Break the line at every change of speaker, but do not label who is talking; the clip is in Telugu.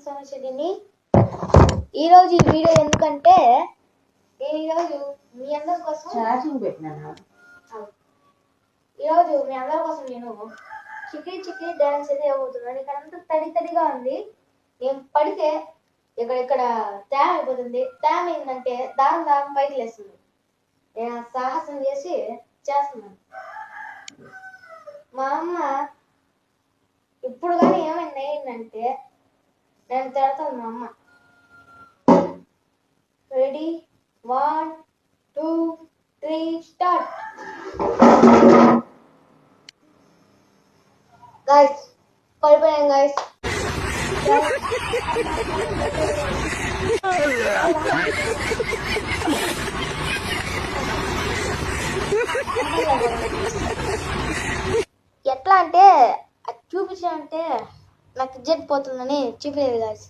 సోమశెట్టిని. ఈరోజు ఈ వీడియో ఎందుకంటే నేను ఈరోజు మీ అందరి కోసం ఈరోజు మీ అందరి కోసం నేను చిక్కి డ్యాన్స్ అయితే ఇవ్వబోతున్నాను. ఇక్కడ అంతా తడిగా ఉంది. నేను పడితే ఇక్కడ తేమ అయిపోతుంది. తేమ ఏంటంటే దారం పైకి లేస్తుంది. నేను సాహసం చేసి చేస్తున్నాను. మా అమ్మ ఇప్పుడు కానీ ఏమైనా అయిందంటే నేను తిడతాను మా అమ్మ. Ready 1 2 3 start. గైస్ పడిపోయాం గైస్. ఎట్లా అంటే అది చూపించాలంటే నాకు ఇజ్జత్ పోతుందని చూపించలేదు గాయస్.